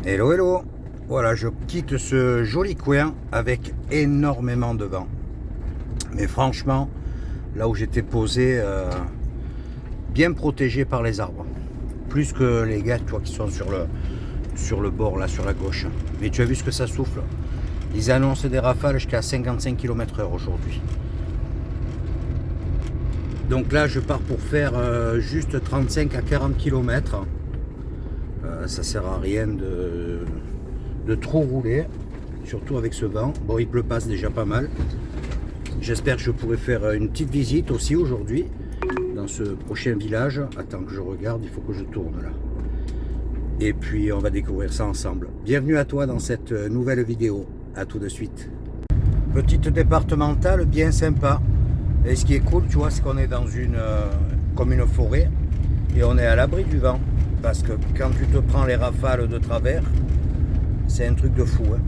Hello hello. Voilà, je quitte ce joli coin avec énormément de vent. Mais franchement, là où j'étais posé, bien protégé par les arbres. Plus que les gars, toi, qui sont sur le bord, là, sur la gauche. Mais tu as vu ce que ça souffle? Ils annoncent des rafales jusqu'à 55 km/h aujourd'hui. Donc là, je pars pour faire juste 35 à 40 km. Ça sert à rien de trop rouler, surtout avec ce vent. Bon, il pleut pas, c'est déjà pas mal. J'espère que je pourrai faire une petite visite aussi aujourd'hui dans ce prochain village. Attends que je regarde, il faut que je tourne là. Et puis on va découvrir ça ensemble. Bienvenue à toi dans cette nouvelle vidéo. À tout de suite. Petite départementale bien sympa. Et ce qui est cool, tu vois, c'est qu'on est dans comme une forêt et on est à l'abri du vent. Parce que quand tu te prends les rafales de travers, c'est un truc de fou. Hein.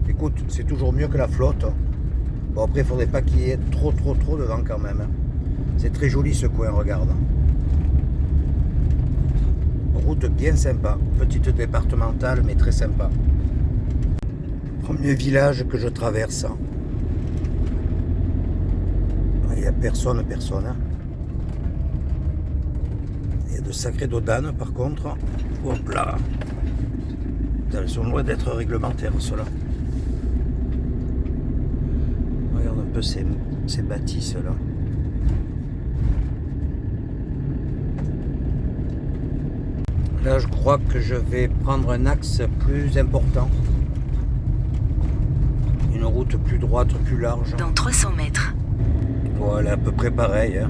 Écoute, c'est toujours mieux que la flotte. Bon, après, il faudrait pas qu'il y ait trop de vent quand même. Hein. C'est très joli ce coin, regarde. Route bien sympa. Petite départementale, mais très sympa. Premier village que je traverse. Il n'y a personne. Hein. Il y a de sacrés dodanes par contre. Hop là. Ils sont loin d'être réglementaires ceux-là. Regarde un peu ces bâtisses là. Là je crois que je vais prendre un axe plus important. Une route plus droite, plus large. Dans 300 mètres. Voilà, à peu près pareil. Hein.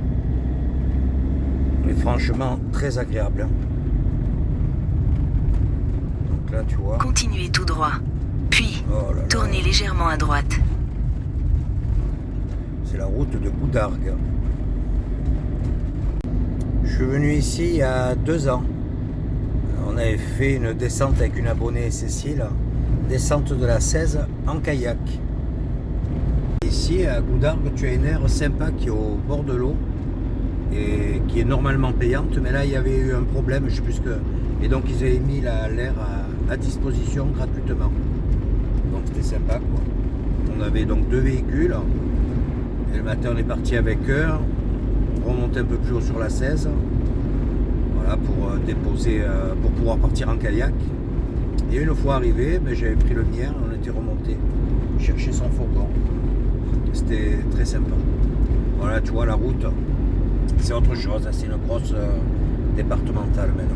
Mais franchement, très agréable. Hein. Donc là, tu vois. Continuez tout droit. Puis, tournez légèrement à droite. C'est la route de Goudargue. Je suis venu ici il y a 2 ans. On avait fait une descente avec une abonnée, Cécile. Descente de la 16 en kayak. Ici, à Goudargue, tu as une aire sympa qui est au bord de l'eau. Et qui est normalement payante, mais là il y avait eu un problème, je sais plus ce que. Et donc ils avaient mis l'air à disposition gratuitement. Donc c'était sympa quoi. On avait donc 2 véhicules. Et le matin on est parti avec eux, remonter un peu plus haut sur la 16. Voilà, pour déposer, pour pouvoir partir en kayak. Et une fois arrivé, ben, j'avais pris le mien, on était remonté chercher son fourgon. C'était très sympa. Voilà, tu vois la route. C'est autre chose, c'est une grosse départementale maintenant.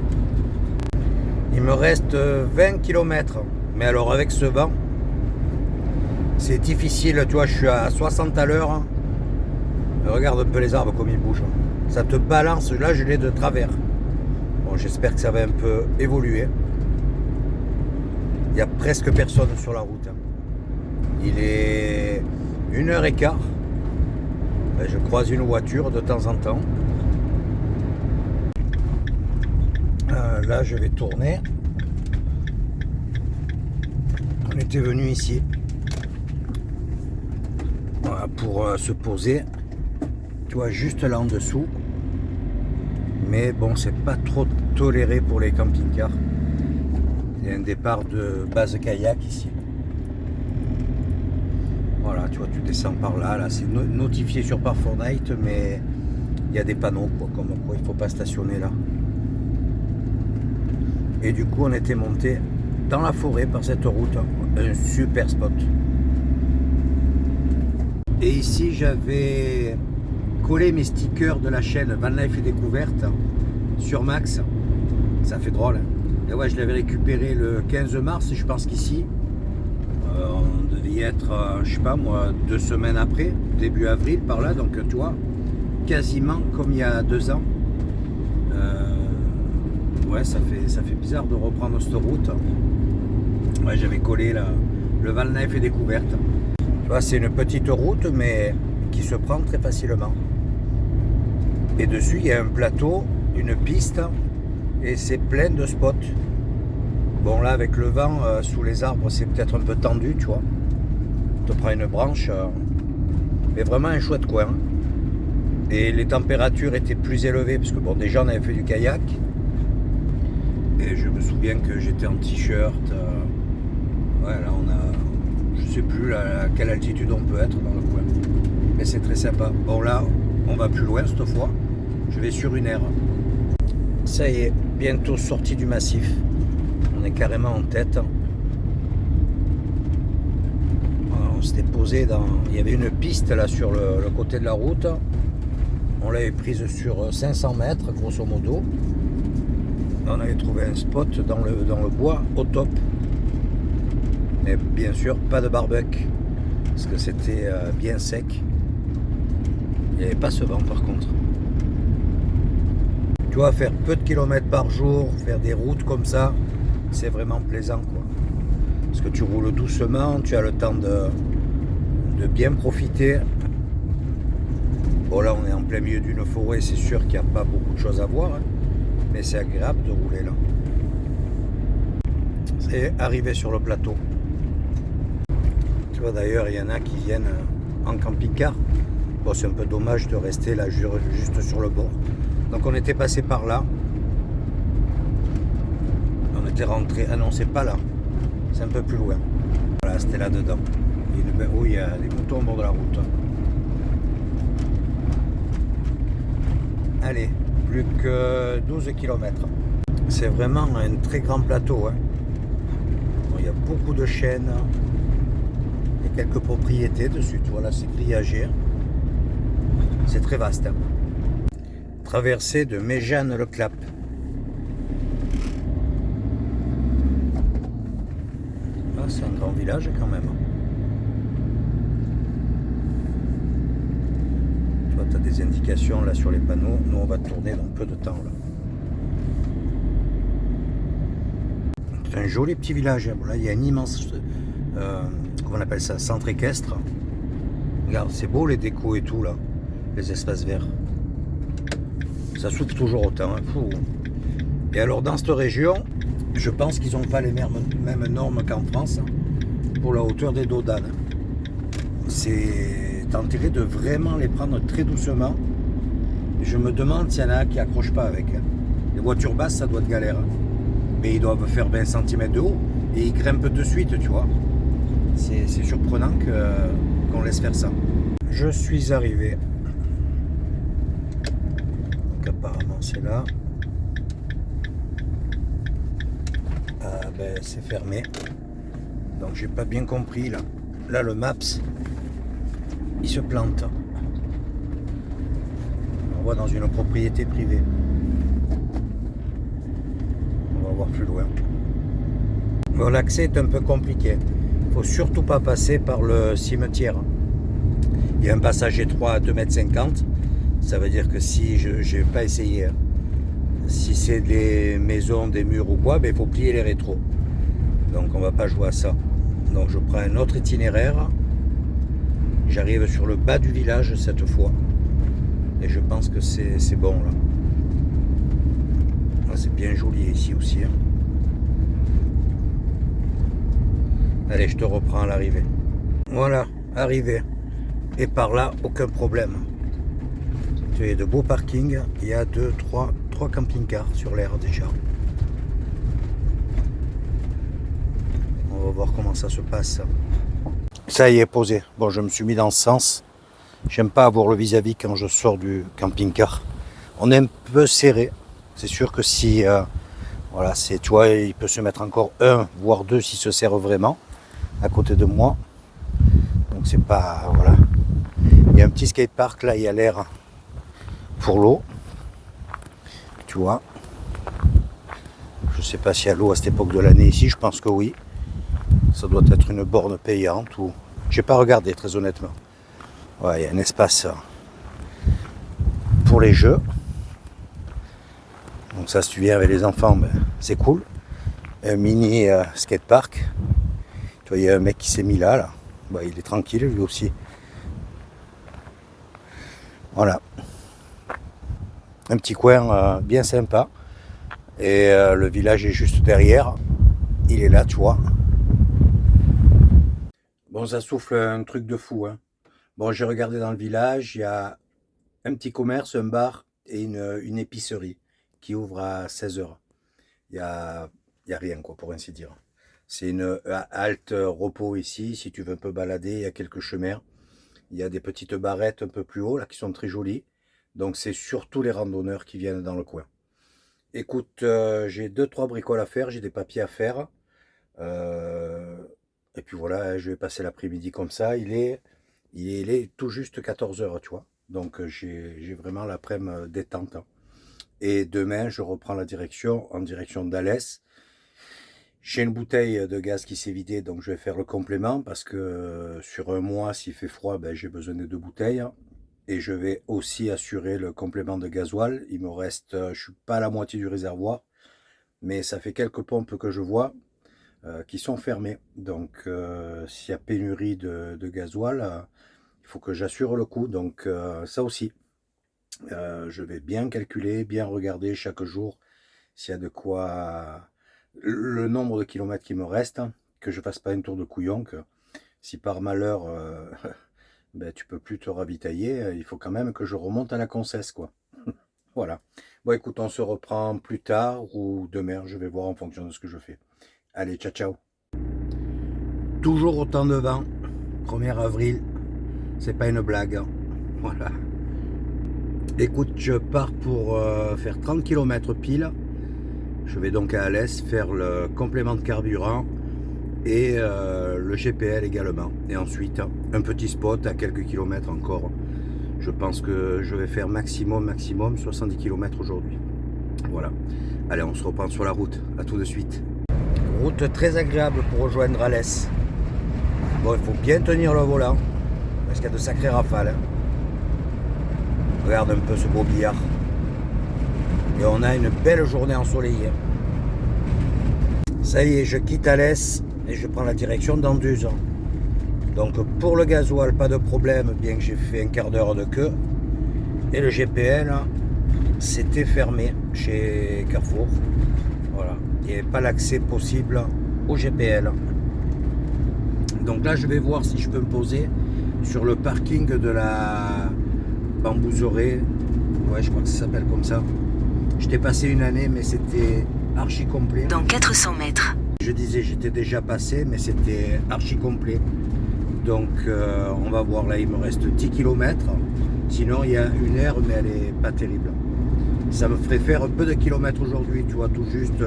Il me reste 20 km, mais alors avec ce vent, c'est difficile, tu vois, je suis à 60 à l'heure. Regarde un peu les arbres comme ils bougent. Ça te balance, là je l'ai de travers. Bon, j'espère que ça va un peu évoluer. Il n'y a presque personne sur la route. Il est 1h15. Je croise une voiture de temps en temps. Là, je vais tourner. On était venu ici pour se poser. Tu vois, juste là en dessous. Mais bon, c'est pas trop toléré pour les camping-cars. Il y a un départ de base kayak ici. Voilà, tu vois, tu descends par là, c'est notifié sur Parfortnite, mais il y a des panneaux, quoi, comme quoi il ne faut pas stationner là. Et du coup, on était monté dans la forêt par cette route, un super spot. Et ici, j'avais collé mes stickers de la chaîne Van Life et Découverte sur Max. Ça fait drôle. Hein. Et ouais, je l'avais récupéré le 15 mars, je pense qu'ici. On devait y être, je sais pas moi, 2 semaines après, début avril par là, donc tu vois, quasiment comme il y a 2 ans. Ouais, ça fait bizarre de reprendre cette route. Ouais, j'avais collé le Van Life et Découverte. Tu vois, c'est une petite route, mais qui se prend très facilement. Et dessus, il y a un plateau, une piste, et c'est plein de spots. Bon là avec le vent sous les arbres c'est peut-être un peu tendu tu vois. Tu prends une branche. Mais vraiment un chouette coin. Et les températures étaient plus élevées parce que bon déjà on avait fait du kayak. Et je me souviens que j'étais en t-shirt. Ouais, là on a, je sais plus à quelle altitude on peut être dans le coin. Mais c'est très sympa. Bon là, on va plus loin cette fois. Je vais sur une aire. Ça y est, bientôt sorti du massif. On est carrément en tête. On s'était posé dans... Il y avait une piste là sur le côté de la route. On l'avait prise sur 500 mètres, grosso modo. On avait trouvé un spot dans le bois au top. Mais bien sûr, pas de barbecue. Parce que c'était bien sec. Il n'y avait pas ce vent par contre. Tu vois, faire peu de kilomètres par jour, faire des routes comme ça, c'est vraiment plaisant, quoi. Parce que tu roules doucement, tu as le temps de bien profiter. Bon là on est en plein milieu d'une forêt, c'est sûr qu'il n'y a pas beaucoup de choses à voir, hein, mais c'est agréable de rouler là. C'est arrivé sur le plateau. Tu vois d'ailleurs il y en a qui viennent en camping-car. Bon c'est un peu dommage de rester là juste sur le bord. Donc on était passé par là. On était rentré. Ah non c'est pas là. C'est un peu plus loin. Voilà c'était là dedans. Oh il y a des motos au bord de la route. Allez, plus que 12 km. C'est vraiment un très grand plateau. Hein. Bon, il y a beaucoup de chênes. Il y a quelques propriétés dessus. Voilà, c'est grillagé. C'est très vaste. Hein. Traversée de Méjeanne-le-Clap. Ah, c'est un grand village quand même. Tu as des indications là sur les panneaux. Nous on va tourner dans peu de temps là. C'est un joli petit village. Là il y a un immense comment on appelle ça, centre équestre. Regarde, c'est beau les décos et tout là, les espaces verts. Ça souffle toujours autant. Hein. Et alors dans cette région, je pense qu'ils n'ont pas les mêmes normes qu'en France hein, pour la hauteur des dos d'âne. C'est intérêt de vraiment les prendre très doucement. Je me demande s'il y en a qui accrochent pas avec. Les voitures basses, ça doit être galère. Mais ils doivent faire 20 cm de haut et ils grimpent de suite, tu vois. C'est surprenant qu'on laisse faire ça. Je suis arrivé. Donc apparemment c'est là. Ah ben c'est fermé. Donc j'ai pas bien compris là. Là le Maps. Il se plante. On voit dans une propriété privée. On va voir plus loin. Bon, l'accès est un peu compliqué. Il ne faut surtout pas passer par le cimetière. Il y a un passage étroit à 2,50 m. Ça veut dire que si je n'ai pas essayé, si c'est des maisons, des murs ou quoi, ben, il faut plier les rétros. Donc on ne va pas jouer à ça. Donc je prends un autre itinéraire. J'arrive sur le bas du village cette fois. Et je pense que c'est bon là. Là c'est bien joli ici aussi. Hein. Allez, je te reprends à l'arrivée. Voilà, arrivé. Et par là, aucun problème. Tu as de beaux parkings. Il y a trois camping-cars sur l'aire déjà. On va voir comment ça se passe. Ça y est, posé. Bon, je me suis mis dans ce sens. J'aime pas avoir le vis-à-vis quand je sors du camping-car. On est un peu serré. C'est sûr que si, voilà, tu vois, il peut se mettre encore un, voire deux s'il se serre vraiment à côté de moi. Donc c'est pas, voilà. Il y a un petit skatepark là, il y a l'air pour l'eau. Tu vois. Je sais pas s'il y a l'eau à cette époque de l'année ici. Je pense que oui. Ça doit être une borne payante ou... J'ai pas regardé très honnêtement. Ouais, il y a un espace pour les jeux. Donc ça, si tu viens avec les enfants, ben, c'est cool. Un mini skatepark. Tu vois, il y a un mec qui s'est mis là. Ben, il est tranquille lui aussi. Voilà. Un petit coin bien sympa. Et le village est juste derrière. Il est là, tu vois. Bon, ça souffle un truc de fou. Hein. Bon, j'ai regardé dans le village, il y a un petit commerce, un bar et une épicerie qui ouvre à 16 h. y a rien, quoi, pour ainsi dire. C'est une halte repos ici. Si tu veux un peu balader, il y a quelques chemins. Il y a des petites barrettes un peu plus haut, là, qui sont très jolies. Donc, c'est surtout les randonneurs qui viennent dans le coin. Écoute, j'ai 2-3 bricoles à faire, j'ai des papiers à faire. Euh, et puis voilà, je vais passer l'après-midi comme ça. Il est tout juste 14 heures, tu vois. Donc, j'ai vraiment l'après-midi détente. Et demain, je reprends la direction en direction d'Alès. J'ai une bouteille de gaz qui s'est vidée, donc je vais faire le complément parce que sur un mois, s'il fait froid, ben, j'ai besoin de 2 bouteilles. Et je vais aussi assurer le complément de gasoil. Il me reste, je suis pas à la moitié du réservoir, mais ça fait quelques pompes que je vois qui sont fermées. Donc s'il y a pénurie de gasoil, il faut que j'assure le coup. Donc ça aussi, je vais bien calculer, bien regarder chaque jour s'il y a de quoi le nombre de kilomètres qui me reste, que je fasse pas un tour de couillon, que si par malheur ben, tu peux plus te ravitailler, il faut quand même que je remonte à la Concesse, quoi. Voilà. Bon, écoute, on se reprend plus tard ou demain, je vais voir en fonction de ce que je fais. Allez, ciao, ciao. Toujours autant de vent, 1er avril, c'est pas une blague, hein. Voilà. Écoute, je pars pour faire 30 km pile. Je vais donc à Alès faire le complément de carburant et le GPL également. Et ensuite, un petit spot à quelques kilomètres encore. Je pense que je vais faire maximum 70 km aujourd'hui. Voilà. Allez, on se reprend sur la route. À tout de suite. Route très agréable pour rejoindre Alès. Bon, il faut bien tenir le volant parce qu'il y a de sacrées rafales, hein. Regarde un peu ce beau billard. Et on a une belle journée ensoleillée. Ça y est, je quitte Alès et je prends la direction d'Anduze. Donc pour le gasoil, pas de problème, bien que j'ai fait un quart d'heure de queue. Et le GPL, c'était fermé chez Carrefour. Voilà, il n'y avait pas l'accès possible au GPL. Donc là, je vais voir si je peux me poser sur le parking de la Bambouserée. Ouais, je crois que ça s'appelle comme ça. J'étais passé une année, mais c'était archi complet. Dans 400 mètres. Je disais, j'étais déjà passé, mais c'était archi complet. Donc, on va voir. Là, il me reste 10 km. Sinon, il y a une aire, mais elle n'est pas terrible. Ça me ferait faire un peu de kilomètres aujourd'hui, tu vois, tout juste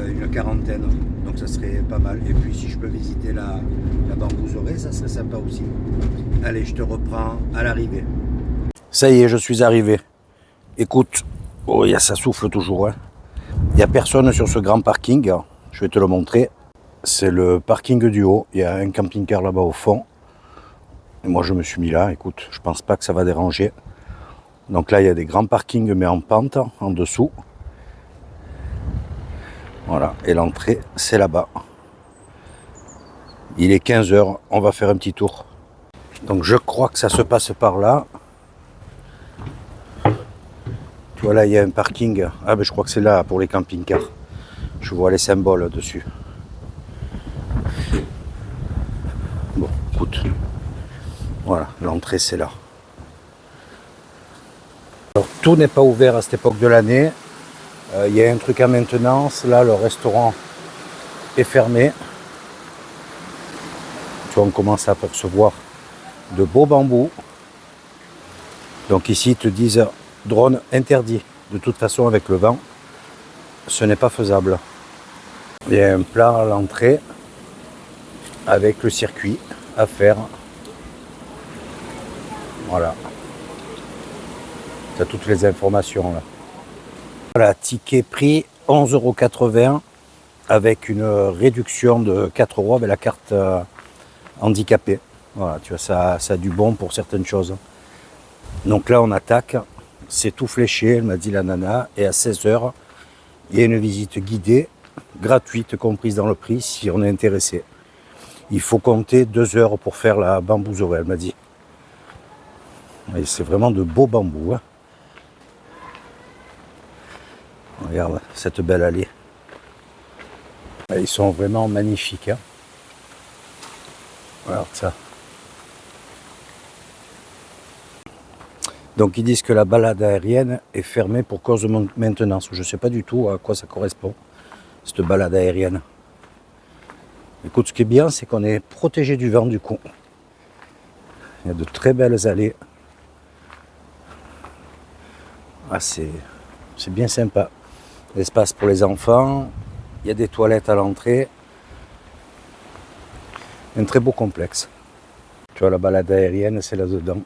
une quarantaine. Donc, ça serait pas mal. Et puis, si je peux visiter la Bambouserée, ça serait sympa aussi. Allez, je te reprends à l'arrivée. Ça y est, je suis arrivé. Écoute, oh, ça souffle toujours, hein. Il n'y a personne sur ce grand parking. Je vais te le montrer. C'est le parking du haut. Il y a un camping-car là-bas au fond. Et moi, je me suis mis là. Écoute, je pense pas que ça va déranger. Donc là, il y a des grands parkings, mais en pente, en dessous. Voilà. Et l'entrée, c'est là-bas. Il est 15 h. On va faire un petit tour. Donc, je crois que ça se passe par là. Tu vois, là, il y a un parking. Ah, ben, je crois que c'est là pour les camping-cars. Je vois les symboles dessus. Bon, écoute. Voilà, l'entrée, c'est là. Alors, tout n'est pas ouvert à cette époque de l'année. Il y a un truc à maintenance. Là, le restaurant est fermé. Tu vois, on commence à apercevoir de beaux bambous. Donc ici, ils te disent drone interdit. De toute façon, avec le vent, ce n'est pas faisable. Il y a un plat à l'entrée avec le circuit à faire. Voilà. Tu as toutes les informations là. Voilà, ticket prix 11,80 € avec une réduction de 4 € avec la carte handicapée. Voilà, tu vois, ça a du bon pour certaines choses. Donc là, on attaque. C'est tout fléché, elle m'a dit la nana. Et à 16 h, il y a une visite guidée, gratuite, comprise dans le prix, si on est intéressé. Il faut compter 2 heures pour faire la Bambouserée, elle m'a dit. Et c'est vraiment de beaux bambous, hein. Regarde cette belle allée. Ils sont vraiment magnifiques, hein. Regarde ça. Donc ils disent que la balade aérienne est fermée pour cause de maintenance. Je ne sais pas du tout à quoi ça correspond, cette balade aérienne. Écoute, ce qui est bien, c'est qu'on est protégé du vent du coup. Il y a de très belles allées. Ah, c'est bien sympa. L'espace pour les enfants. Il y a des toilettes à l'entrée. Un très beau complexe. Tu vois, la balade aérienne, c'est là-dedans.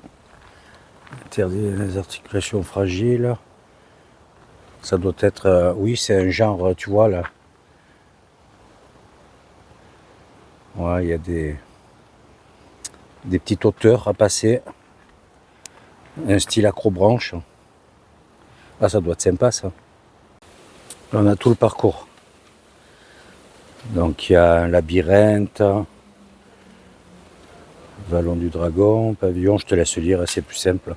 Interdit les articulations fragiles. Ça doit être... oui, c'est un genre, tu vois, là. Ouais, il y a des petites hauteurs à passer. Un style accrobranche. Ah, ça doit être sympa, ça. Là, on a tout le parcours. Donc, il y a un labyrinthe. Vallon du Dragon, pavillon, je te laisse lire, c'est plus simple.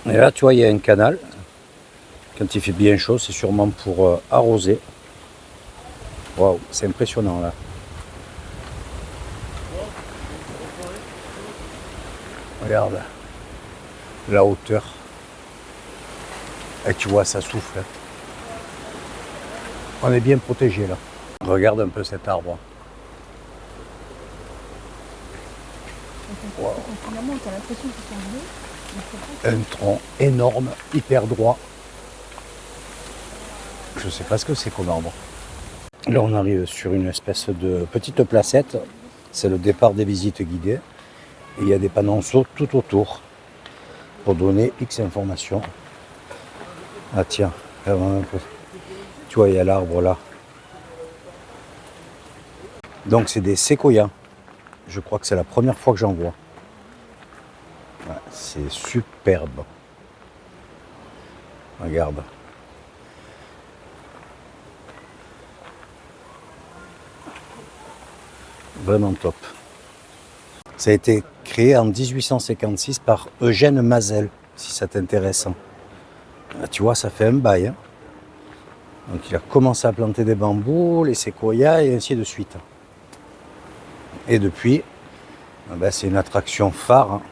Et là, tu vois, il y a un canal. Quand il fait bien chaud, c'est sûrement pour arroser. Waouh, c'est impressionnant là. Regarde la hauteur. Et tu vois, ça souffle. On est bien protégé là. Regarde un peu cet arbre. Wow. Un tronc énorme, hyper droit. Je sais pas ce que c'est comme arbre. Là, on arrive sur une espèce de petite placette. C'est le départ des visites guidées. Et il y a des panonceaux tout autour pour donner X informations. Ah tiens, un peu. Tu vois, il y a l'arbre là. Donc c'est des séquoias. Je crois que c'est la première fois que j'en vois. Ouais, c'est superbe. Regarde. Vraiment top. Ça a été créé en 1856 par Eugène Mazel, si ça t'intéresse. Tu vois, ça fait un bail. Hein. Donc il a commencé à planter des bambous, les séquoias et ainsi de suite. Et depuis, ben, c'est une attraction phare. Hein.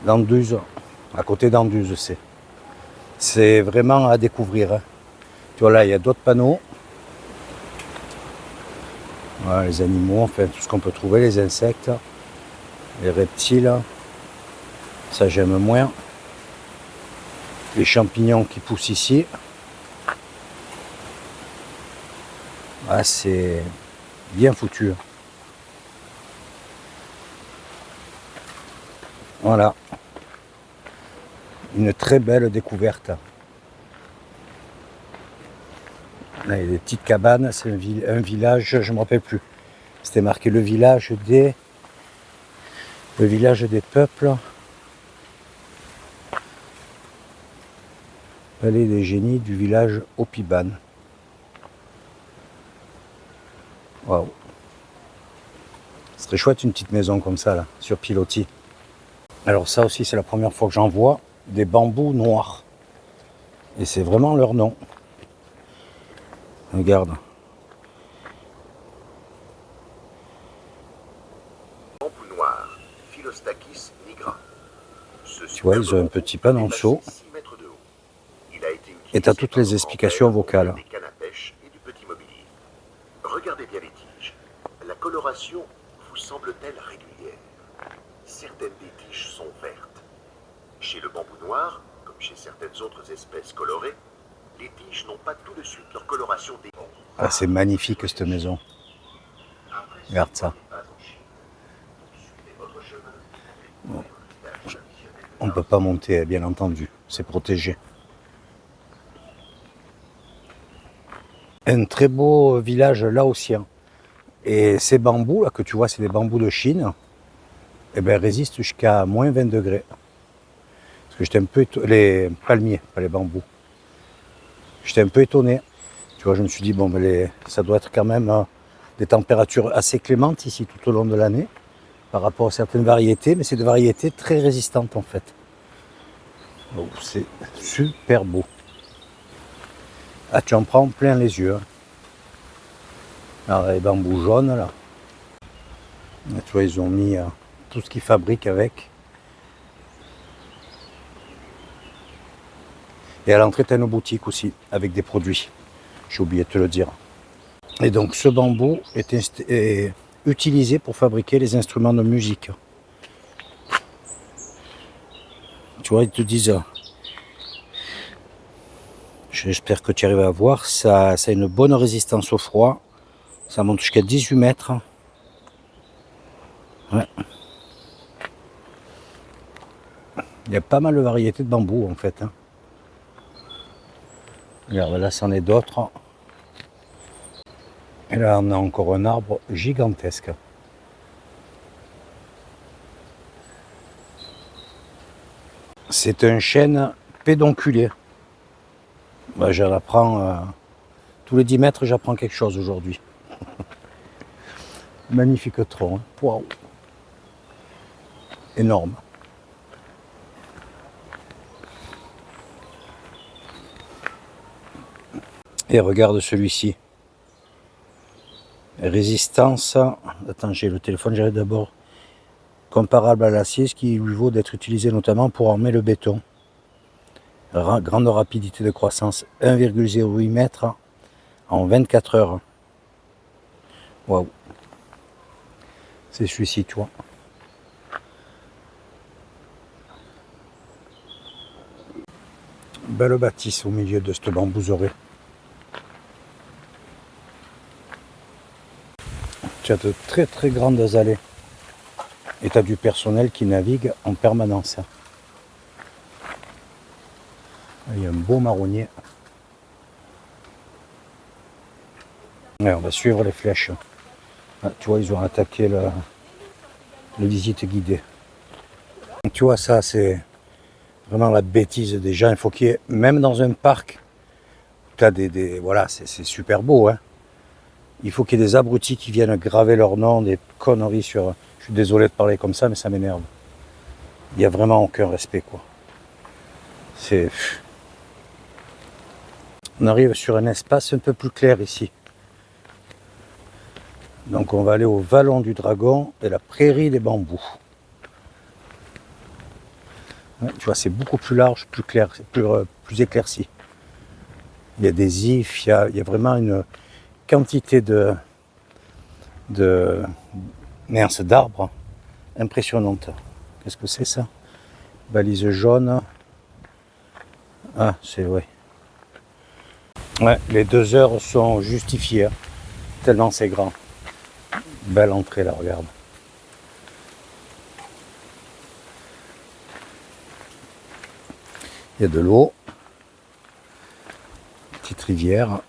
D'Anduze, à côté d'Anduze, c'est vraiment à découvrir. Hein. Tu vois là, il y a d'autres panneaux. Voilà, les animaux, enfin tout ce qu'on peut trouver, les insectes, les reptiles, ça j'aime moins. Les champignons qui poussent ici. Ah, c'est bien foutu. Voilà. Une très belle découverte. Là, il y a des petites cabanes, c'est un village, je ne me rappelle plus. C'était marqué le village des peuples. Palais des génies du village Opiban. Waouh. Ce serait chouette une petite maison comme ça, là, sur pilotis. Alors ça aussi, c'est la première fois que j'en vois des bambous noirs. Et c'est vraiment leur nom. Regarde. Bambou noir, Philostachys nigra. Tu vois, ils ont un petit panonceau. Et tu as toutes les explications vocales. Des cannes à pêche et du petit mobilier. Regardez bien les tiges. La coloration vous semble-t-elle régulière? Certaines des tiges sont vertes. Chez le bambou noir, comme chez certaines autres espèces colorées, les tiges n'ont pas tout de suite leur coloration des... Ah, c'est magnifique cette maison. Regarde ça. Bon. On ne peut pas monter, bien entendu. C'est protégé. Un très beau village laotien. Et ces bambous là que tu vois, c'est des bambous de Chine. Eh ben, résistent jusqu'à moins 20 degrés. Parce que j'étais un peu étonné. Les palmiers, pas les bambous. J'étais un peu étonné. Tu vois, je me suis dit, bon, ben ça doit être quand même des températures assez clémentes ici tout au long de l'année. Par rapport à certaines variétés. Mais c'est des variétés très résistantes en fait. Oh, c'est super beau. Ah, tu en prends plein les yeux. Hein. Alors, les bambous jaunes là. Et tu vois, ils ont mis tout ce qu'ils fabriquent avec. Et à l'entrée, tu as une boutique aussi, avec des produits. J'ai oublié de te le dire. Et donc, ce bambou est utilisé pour fabriquer les instruments de musique. Tu vois, ils te disent... J'espère que tu arrives à voir. Ça a une bonne résistance au froid. Ça monte jusqu'à 18 mètres. Ouais. Il y a pas mal de variétés de bambou en fait. Regarde, là, c'en est d'autres. Et là, on a encore un arbre gigantesque. C'est un chêne pédonculé. Bah, j'en apprends tous les 10 mètres, j'apprends quelque chose aujourd'hui. Magnifique tronc. Hein. Waouh. Énorme. Et regarde celui-ci. Résistance. Attends, j'ai le téléphone, j'arrête d'abord. Comparable à l'acier, ce qui lui vaut d'être utilisé notamment pour armer le béton. Grande rapidité de croissance, 1,08 mètres en 24 heures. Waouh. C'est celui-ci, tu vois. Belle bâtisse au milieu de ce bambouserie. Tu as de très très grandes allées. Et tu as du personnel qui navigue en permanence. Il y a un beau marronnier. Ouais, on va suivre les flèches. Ah, tu vois, ils ont attaqué les visites guidées. Tu vois, ça, c'est vraiment la bêtise des gens. Il faut qu'il y ait, même dans un parc, tu as voilà, c'est super beau. Hein. Il faut qu'il y ait des abrutis qui viennent graver leur nom, des conneries sur... Je suis désolé de parler comme ça, mais ça m'énerve. Il n'y a vraiment aucun respect, quoi. C'est... On arrive sur un espace un peu plus clair ici. Donc on va aller au Vallon du Dragon et la prairie des bambous. Ouais, tu vois, c'est beaucoup plus large, plus clair, plus éclairci. Il y a des ifs, il y a vraiment une quantité d'arbres impressionnante. Qu'est-ce que c'est ça? Balise jaune. Ah, c'est vrai. Ouais, les 2 heures sont justifiées, hein, tellement c'est grand. Belle entrée là, regarde. Il y a de l'eau. Petite rivière.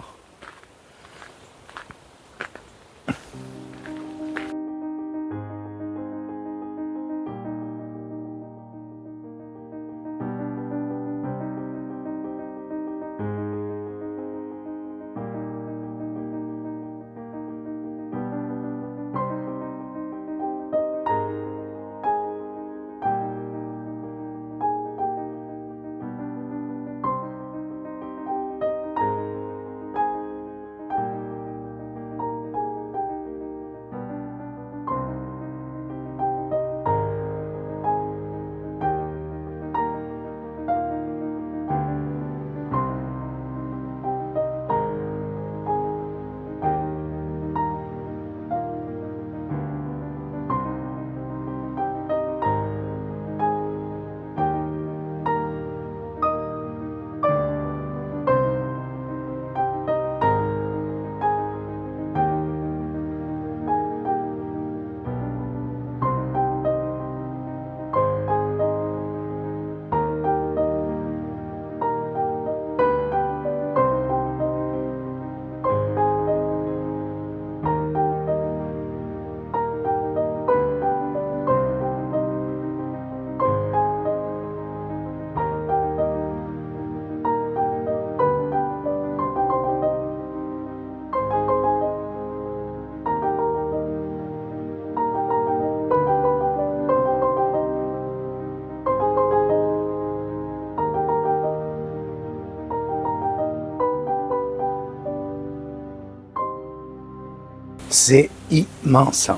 C'est immense.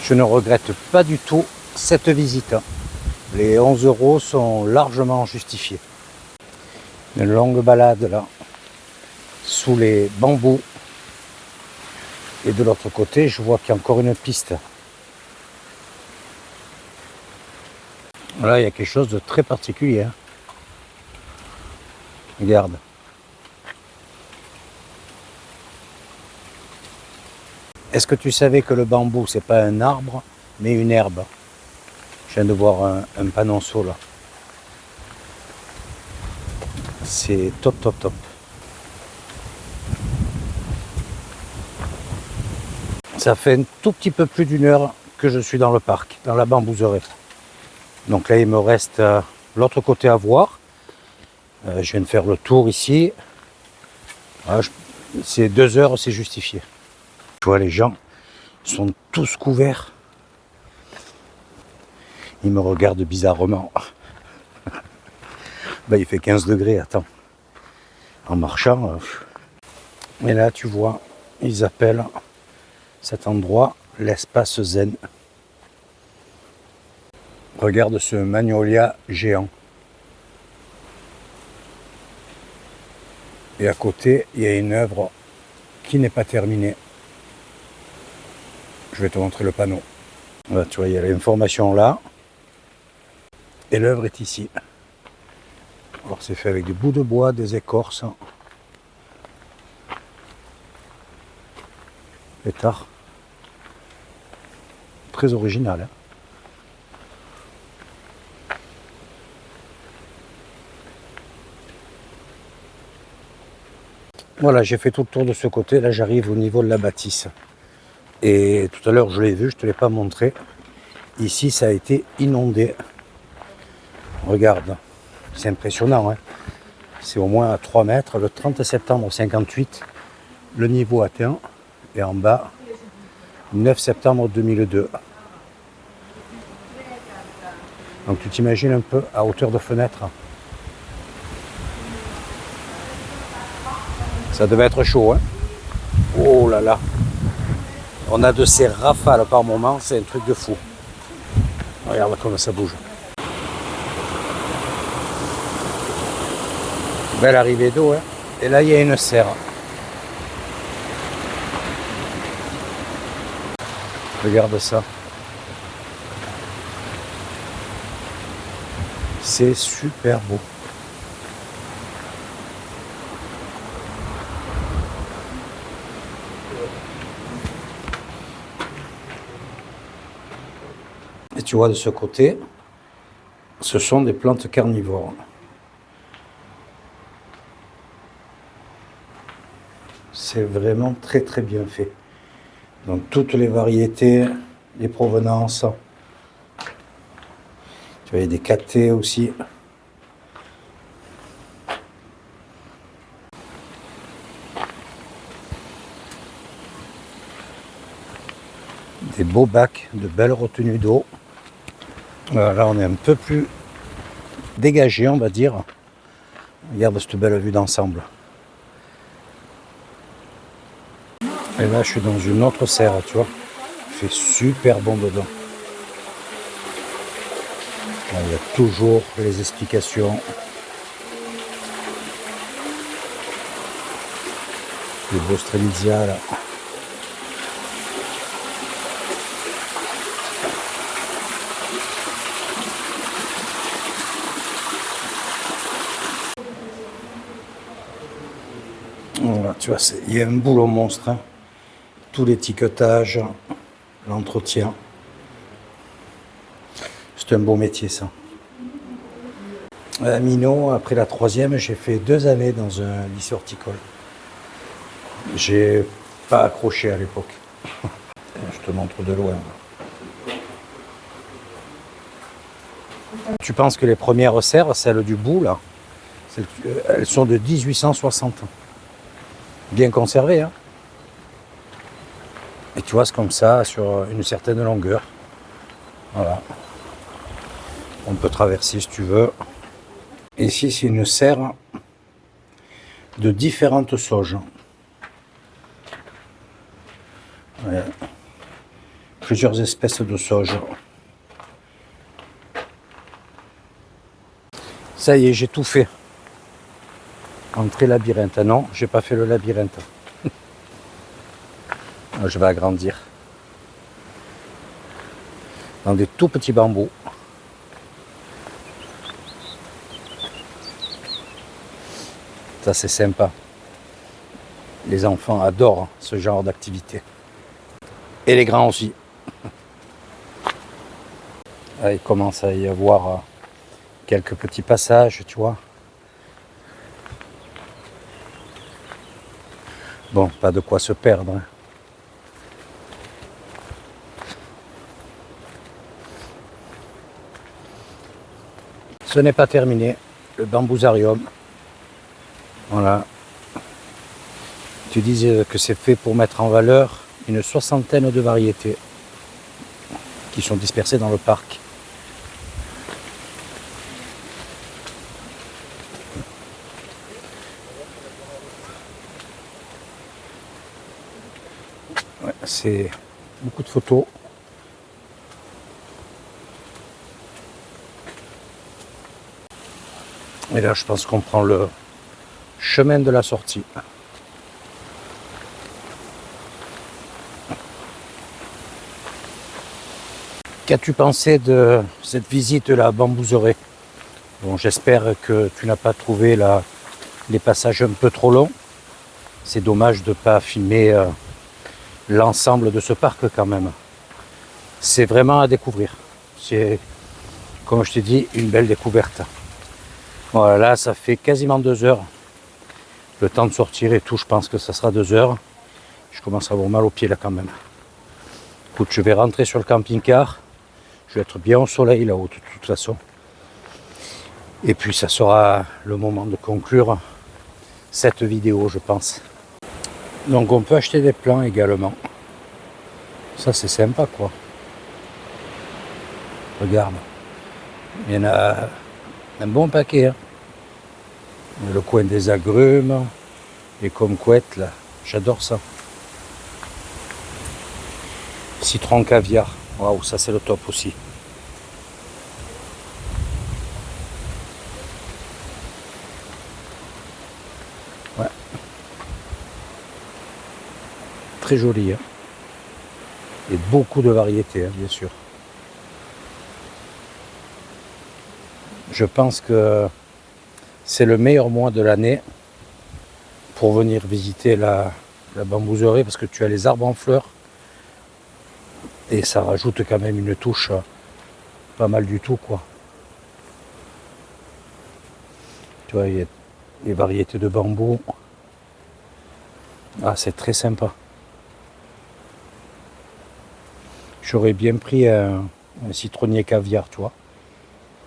Je ne regrette pas du tout cette visite. Les 11 € sont largement justifiés. Une longue balade là, sous les bambous. Et de l'autre côté, je vois qu'il y a encore une piste. Là, il y a quelque chose de très particulier. Regarde. Est-ce que tu savais que le bambou, c'est pas un arbre, mais une herbe? Je viens de voir un panonceau là. C'est top, top, top. Ça fait un tout petit peu plus d'une heure que je suis dans le parc, dans la bambouserie. Donc là, il me reste l'autre côté à voir. Je viens de faire le tour ici. Voilà, c'est 2 heures, c'est justifié. Tu vois, les gens sont tous couverts. Ils me regardent bizarrement. Ben, il fait 15 degrés, attends. En marchant. Et là, tu vois, ils appellent cet endroit l'espace zen. Regarde ce magnolia géant. Et à côté, il y a une œuvre qui n'est pas terminée. Je vais te montrer le panneau. Là, tu vois, il y a l'information là. Et l'œuvre est ici. Alors c'est fait avec des bouts de bois, des écorces. Pétard. Très original. Hein. Voilà, j'ai fait tout le tour de ce côté. Là, j'arrive au niveau de la bâtisse. Et tout à l'heure, je l'ai vu, je ne te l'ai pas montré. Ici, ça a été inondé. Regarde, c'est impressionnant. Hein. C'est au moins à 3 mètres. Le 30 septembre 58, le niveau atteint. Et en bas, 9 septembre 2002. Donc tu t'imagines un peu à hauteur de fenêtre. Ça devait être chaud. Hein. Oh là là. On a de ces rafales par moment, c'est un truc de fou. Regarde comment ça bouge. Belle arrivée d'eau. Hein. Et là, il y a une serre. Regarde ça. C'est super beau. Et tu vois de ce côté, ce sont des plantes carnivores. C'est vraiment très très bien fait. Donc toutes les variétés, les provenances. Tu vois, il y a des cactés aussi. Des beaux bacs, de belles retenues d'eau. Là, on est un peu plus dégagé, on va dire. Regarde cette belle vue d'ensemble. Et là, je suis dans une autre serre, tu vois. Il fait super bon dedans. Là, il y a toujours les explications. Les beaux Strelitzia, là. Voilà, tu vois, il y a un boulot monstre. Hein. Tout l'étiquetage, l'entretien. C'est un beau métier, ça. À Minot, après la 3e, j'ai fait 2 années dans un lycée horticole. J'ai pas accroché à l'époque. Je te montre de loin. Tu penses que les premières serres, celles du bout, là, elles sont de 1860. Bien conservées, hein. Et tu vois, c'est comme ça, sur une certaine longueur. Voilà. On peut traverser si tu veux. Ici, c'est une serre de différentes sauges. Ouais. Plusieurs espèces de sauges. Ça y est, j'ai tout fait. Entrée labyrinthe. Ah non, j'ai pas fait le labyrinthe. Je vais agrandir. Dans des tout petits bambous. Ça c'est sympa. Les enfants adorent ce genre d'activité. Et les grands aussi. Là, il commence à y avoir quelques petits passages, tu vois. Bon, pas de quoi se perdre. Hein. Ce n'est pas terminé. Le bambousarium. Voilà. Tu disais que c'est fait pour mettre en valeur une 60aine de variétés qui sont dispersées dans le parc. Ouais, c'est beaucoup de photos. Et là, je pense qu'on prend le chemin de la sortie. Qu'as-tu pensé de cette visite à la bambouserie? Bon, j'espère que tu n'as pas trouvé les passages un peu trop longs. C'est dommage de ne pas filmer l'ensemble de ce parc quand même. C'est vraiment à découvrir. C'est, comme je t'ai dit, une belle découverte. Voilà, là, ça fait quasiment 2 heures. Le temps de sortir et tout, je pense que ça sera 2 heures. Je commence à avoir mal aux pieds là quand même. Écoute, je vais rentrer sur le camping-car. Je vais être bien au soleil là-haut de toute façon. Et puis ça sera le moment de conclure cette vidéo, je pense. Donc on peut acheter des plants également. Ça c'est sympa quoi. Regarde. Il y en a un bon paquet. Hein. Le coin des agrumes, les kumquats là. J'adore ça. Citron caviar. Waouh, ça c'est le top aussi. Ouais. Très joli. Hein. Et beaucoup de variétés, hein, bien sûr. Je pense que c'est le meilleur mois de l'année pour venir visiter la bambouserie parce que tu as les arbres en fleurs. Et ça rajoute quand même une touche pas mal du tout quoi. Tu vois, il y a les variétés de bambou. Ah, c'est très sympa. J'aurais bien pris un citronnier caviar, tu vois.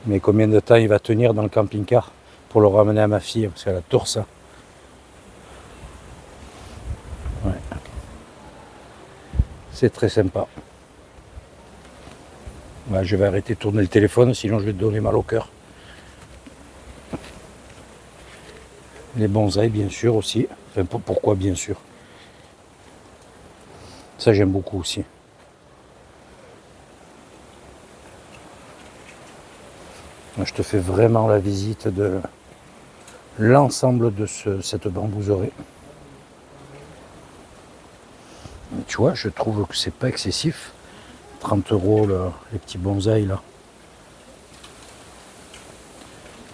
Mais combien de temps il va tenir dans le camping-car pour le ramener à ma fille, parce qu'elle adore ça. Ouais. C'est très sympa. Ouais, je vais arrêter de tourner le téléphone, sinon je vais te donner mal au cœur. Les bonsaïs, bien sûr, aussi. Enfin, pourquoi, bien sûr? Ça, j'aime beaucoup aussi. Je te fais vraiment la visite de l'ensemble de cette bambouserie. Tu vois, je trouve que c'est pas excessif. 30 € les petits bonsaïs là.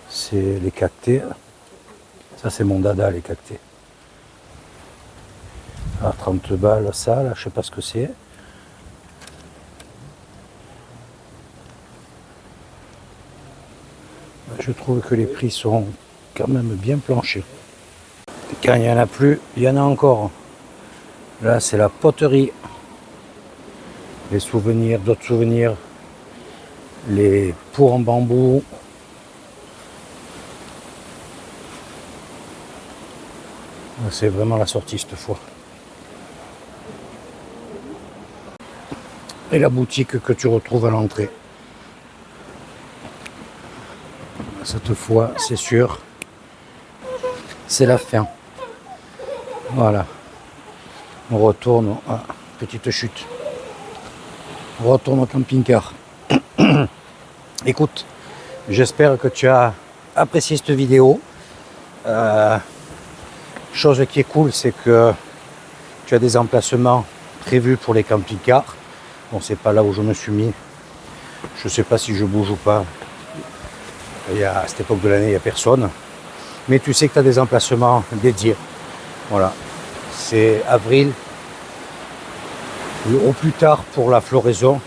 C'est les cactés. Ça c'est mon dada, les cactés. À 30 balles ça là, je sais pas ce que c'est. Je trouve que les prix sont quand même bien planchés. Quand il n'y en a plus, il y en a encore. Là c'est la poterie. Les souvenirs, d'autres souvenirs, les pots en bambou. C'est vraiment la sortie cette fois. Et la boutique que tu retrouves à l'entrée. Cette fois, c'est sûr, c'est la fin. Voilà. On retourne à petite chute. On retourne au camping-car. Écoute, j'espère que tu as apprécié cette vidéo. Chose qui est cool, c'est que tu as des emplacements prévus pour les camping-cars. Bon, c'est pas là où je me suis mis. Je sais pas si je bouge ou pas. À cette époque de l'année, il n'y a personne. Mais tu sais que tu as des emplacements dédiés. Voilà. C'est avril. Au plus tard pour la floraison.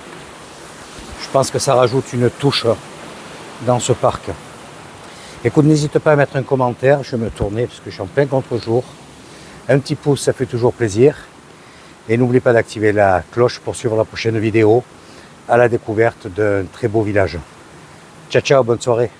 Je pense que ça rajoute une touche dans ce parc. Écoute, n'hésite pas à mettre un commentaire. Je vais me tourner parce que je suis en plein contre-jour. Un petit pouce, ça fait toujours plaisir. Et n'oublie pas d'activer la cloche pour suivre la prochaine vidéo à la découverte d'un très beau village. Ciao, ciao, bonne soirée.